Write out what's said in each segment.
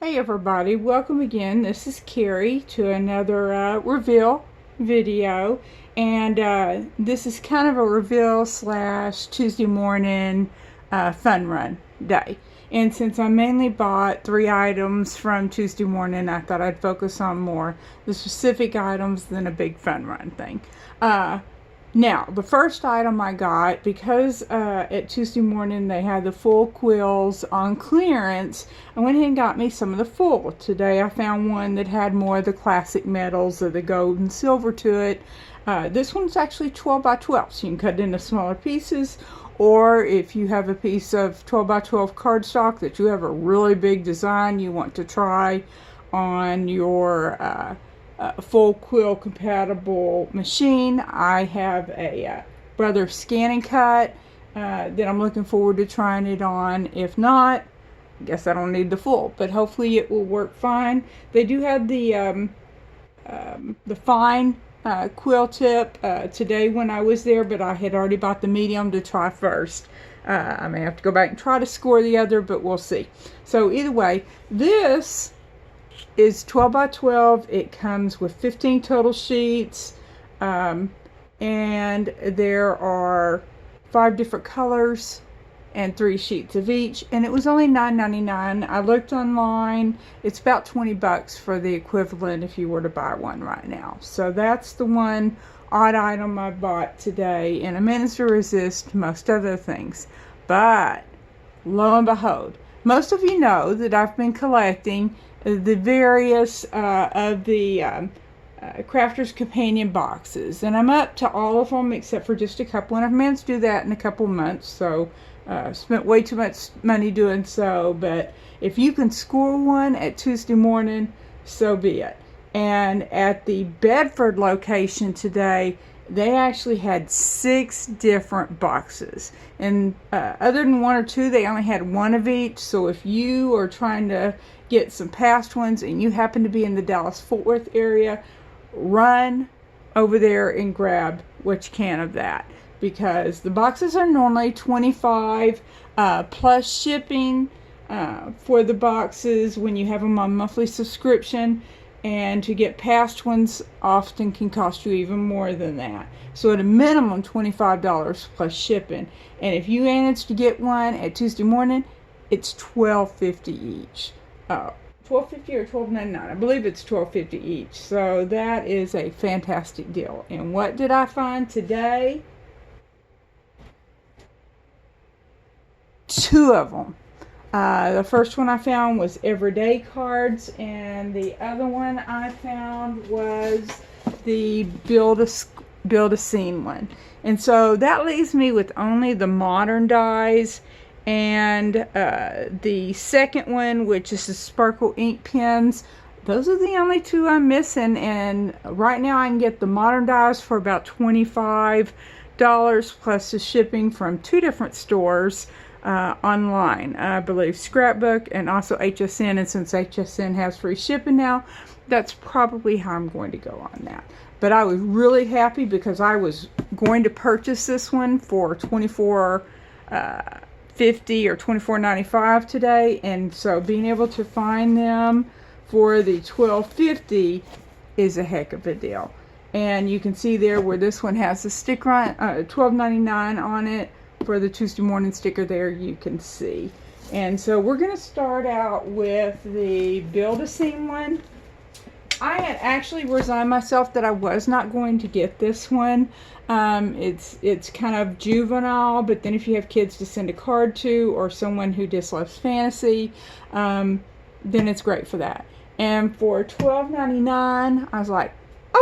Hey everybody, welcome again. This is Carrie to another reveal video, and this is kind of a reveal slash Tuesday morning fun run day. And since I mainly bought 3 items from Tuesday morning, I thought I'd focus on more the specific items than a big fun run thing. Now, the first item I got, because at Tuesday morning they had the full quills on clearance, I went ahead and got me some of the full. Today I found one that had more of the classic metals or the gold and silver to it. This one's actually 12 by 12, so you can cut it into smaller pieces, or if you have a piece of 12 by 12 cardstock that you have a really big design you want to try on your full quill compatible machine. I have a Brother Scan and Cut that I'm looking forward to trying it on. If not, I guess I don't need the full, but hopefully it will work fine. They do have the fine quill tip today when I was there, but I had already bought the medium to try first. I may have to go back and try to score the other, but we'll see. So either way, this is 12 by 12. It comes with 15 total sheets, and there are 5 different colors and 3 sheets of each, and it was only $9.99. I looked online. It's about 20 bucks for the equivalent if you were to buy one right now. So that's the one odd item I bought today, and I managed to resist most other things. But lo and behold, most of you know that I've been collecting the various of the Crafter's Companion boxes, and I'm up to all of them except for just a couple, and I've managed to do that in a couple months, so spent way too much money doing so. But if you can score one at Tuesday morning, so be it. And at the Bedford location today, they actually had 6 different boxes, and other than 1 or 2, they only had 1 of each. So if you are trying to get some past ones and you happen to be in the Dallas-Fort Worth area, run over there and grab what you can of that, because the boxes are normally $25 plus shipping for the boxes when you have them on monthly subscription, and to get past ones often can cost you even more than that. So at a minimum $25 plus shipping, and if you manage to get one at Tuesday morning, it's $12.50 each. $12.50 or $12.99. I believe it's $12.50 each. So that is a fantastic deal. And what did I find today? 2 of them. The first one I found was everyday cards, and the other one I found was the build a scene one. And so that leaves me with only the modern dies and the second one, which is the sparkle ink pens. Those are the only 2 I'm missing, and right now I can get the modern dies for about $25 plus the shipping from 2 different stores online. I believe Scrapbook and also HSN, and since HSN has free shipping now, that's probably how I'm going to go on that. But I was really happy because I was going to purchase this one for $24.50 or $24.95 today, and so being able to find them for the $12.50 is a heck of a deal. And you can see there where this one has the sticker on $12.99 on it. For the Tuesday morning sticker there, you can see. And so we're going to start out with the build a scene one. I had actually resigned myself that I was not going to get this one. It's kind of juvenile, but then if you have kids to send a card to, or someone who just loves fantasy, then it's great for that. And for $12.99, I was like,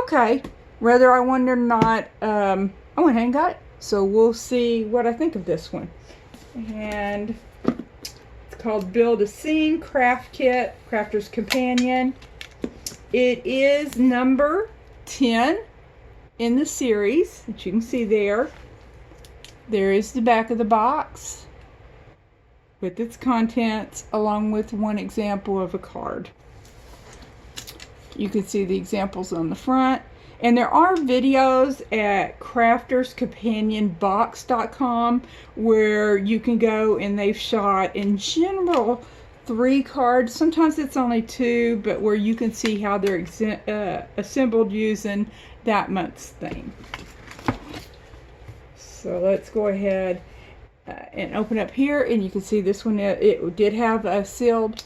okay, whether I wanted or not, I went ahead and got it. So we'll see what I think of this one. And it's called Build a Scene Craft Kit, Crafter's Companion. It is number 10 in the series, that you can see there. There is the back of the box with its contents, along with one example of a card. You can see the examples on the front. And there are videos at crafterscompanionbox.com where you can go, and they've shot, in general, 3 cards. Sometimes it's only 2, but where you can see how they're assembled using that month's theme. So let's go ahead and open up here, and you can see this one, it did have a sealed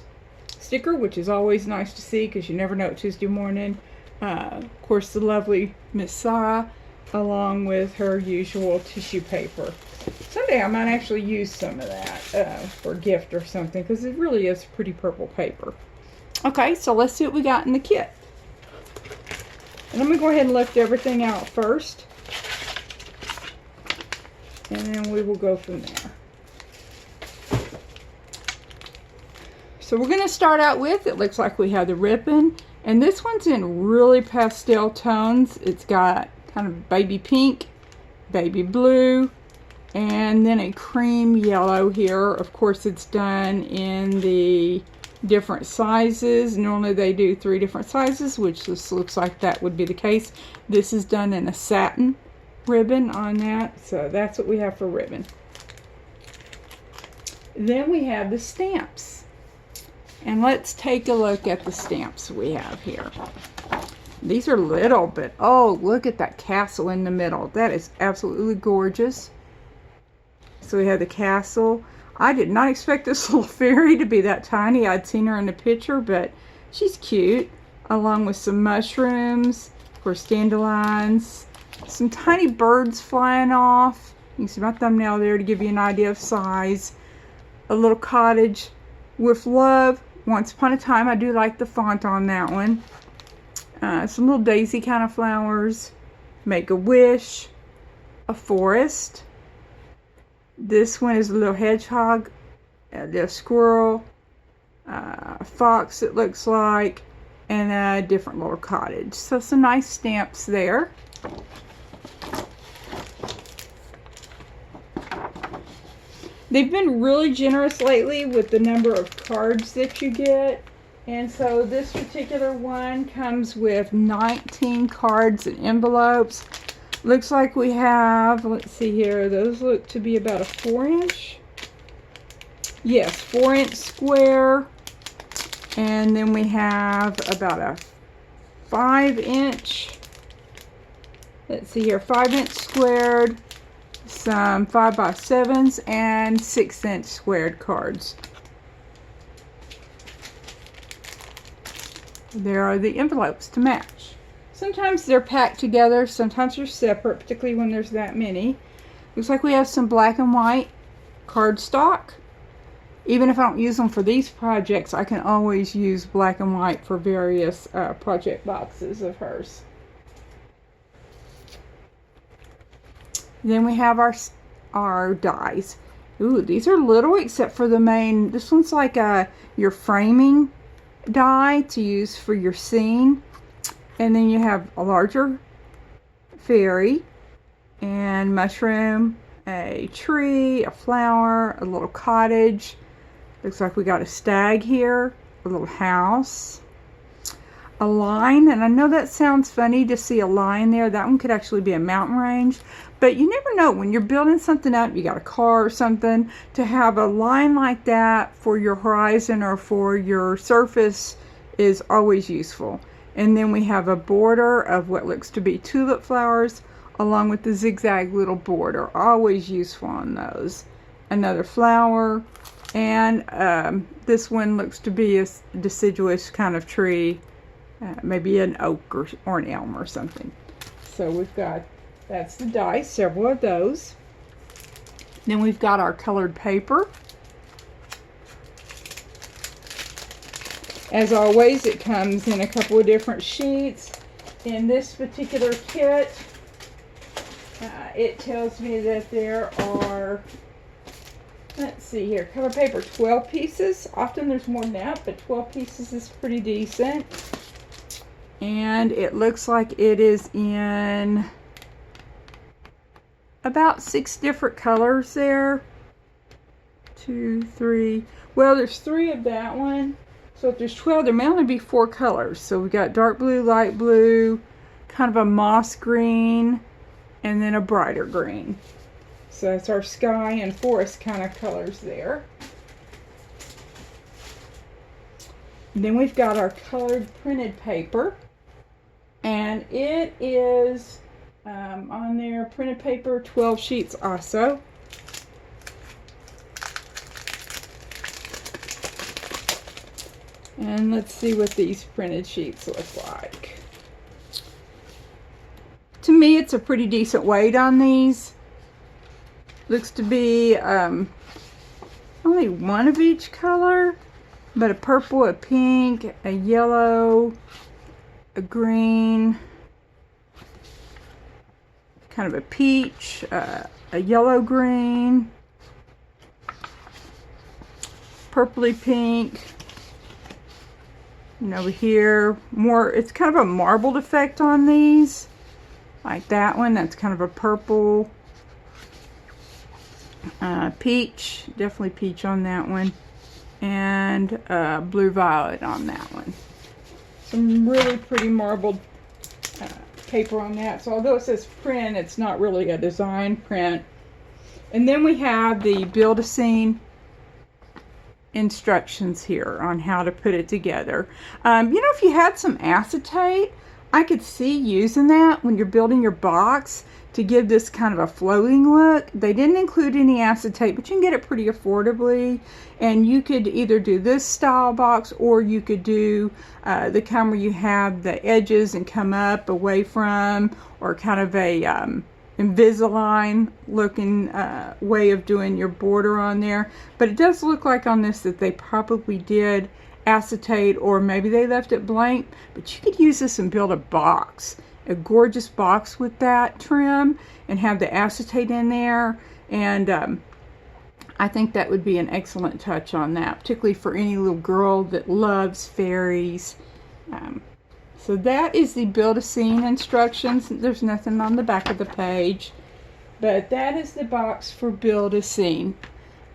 sticker, which is always nice to see because you never know Tuesday morning. Of course, the lovely Miss Sarah, along with her usual tissue paper. Someday I might actually use some of that for a gift or something, because it really is pretty purple paper. Okay, so let's see what we got in the kit. And I'm going to go ahead and lift everything out first, and then we will go from there. So we're going to start out with, it looks like we have the ribbon, and this one's in really pastel tones. It's got kind of baby pink, baby blue, and then a cream yellow here. Of course, it's done in the different sizes. Normally they do 3 different sizes, which this looks like that would be the case. This is done in a satin ribbon on that, so that's what we have for ribbon. Then we have the stamps, and let's take a look at the stamps we have here. These are little, but oh, look at that castle in the middle. That is absolutely gorgeous. So we have the castle. I did not expect this little fairy to be that tiny. I'd seen her in the picture, but she's cute, along with some mushrooms, of course dandelions, some tiny birds flying off. You can see my thumbnail there to give you an idea of size. A little cottage with love. Once upon a time. I do like the font on that one. Some little daisy kind of flowers. Make a wish. A forest. This one is a little hedgehog. A little squirrel. A fox, it looks like. And a different little cottage. So some nice stamps there. They've been really generous lately with the number of cards that you get. And so this particular one comes with 19 cards and envelopes. Looks like we have, let's see here, those look to be about a 4-inch. Yes, 4-inch square. And then we have about a 5-inch. Let's see here, 5-inch squared. Some 5x7s and 6-inch squared cards. There are the envelopes to match. Sometimes they're packed together, sometimes they're separate, particularly when there's that many. Looks like we have some black and white cardstock. Even if I don't use them for these projects, I can always use black and white for various project boxes of hers. Then we have our dies. Ooh, these are little except for the main. This one's like your framing die to use for your scene. And then you have a larger fairy and mushroom, a tree, a flower, a little cottage. Looks like we got a stag here, a little house, a line, and I know that sounds funny to see a line there. That one could actually be a mountain range, but you never know when you're building something up, you got a car or something, to have a line like that for your horizon or for your surface is always useful. And then we have a border of what looks to be tulip flowers along with the zigzag little border, always useful on those. Another flower, and this one looks to be a deciduous kind of tree. Maybe an oak or an elm or something. So we've got, that's the dice, several of those. Then we've got our colored paper. As always, it comes in a couple of different sheets. In this particular kit, it tells me that there are, let's see here, color paper, 12 pieces. Often there's more than that, but 12 pieces is pretty decent. And it looks like it is in about 6 different colors there. 2, 3. Well, there's 3 of that one. So if there's 12, there may only be 4 colors. So we got dark blue, light blue, kind of a moss green, and then a brighter green. So that's our sky and forest kind of colors there. And then we've got our colored printed paper, and it is on there, printed paper, 12 sheets also. And let's see what these printed sheets look like. To me, it's a pretty decent weight on these. Looks to be only one of each color, but a purple, a pink, a yellow, a green, kind of a peach, a yellow green, purpley pink. And over here, more, it's kind of a marbled effect on these. Like that one, that's kind of a purple. Peach, definitely peach on that one. And blue violet on that one. Some really pretty marbled paper on that. So although it says print, it's not really a design print. And then we have the Build-A-Scene instructions here on how to put it together. You know, if you had some acetate, I could see using that when you're building your box to give this kind of a floating look. They didn't include any acetate, but you can get it pretty affordably. And you could either do this style box, or you could do the kind where you have the edges and come up away from, or kind of a Invisalign looking way of doing your border on there. But it does look like on this that they probably did acetate, or maybe they left it blank. But you could use this and build a box, a gorgeous box with that trim, and have the acetate in there. And I think that would be an excellent touch on that, particularly for any little girl that loves fairies. So that is the Build-A-Scene instructions. There's nothing on the back of the page, but that is the box for Build-A-Scene.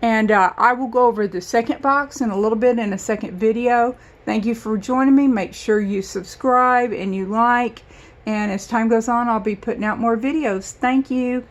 And I will go over the second box in a little bit in a second video. Thank you for joining me. Make sure you subscribe and you like. And as time goes on, I'll be putting out more videos. Thank you.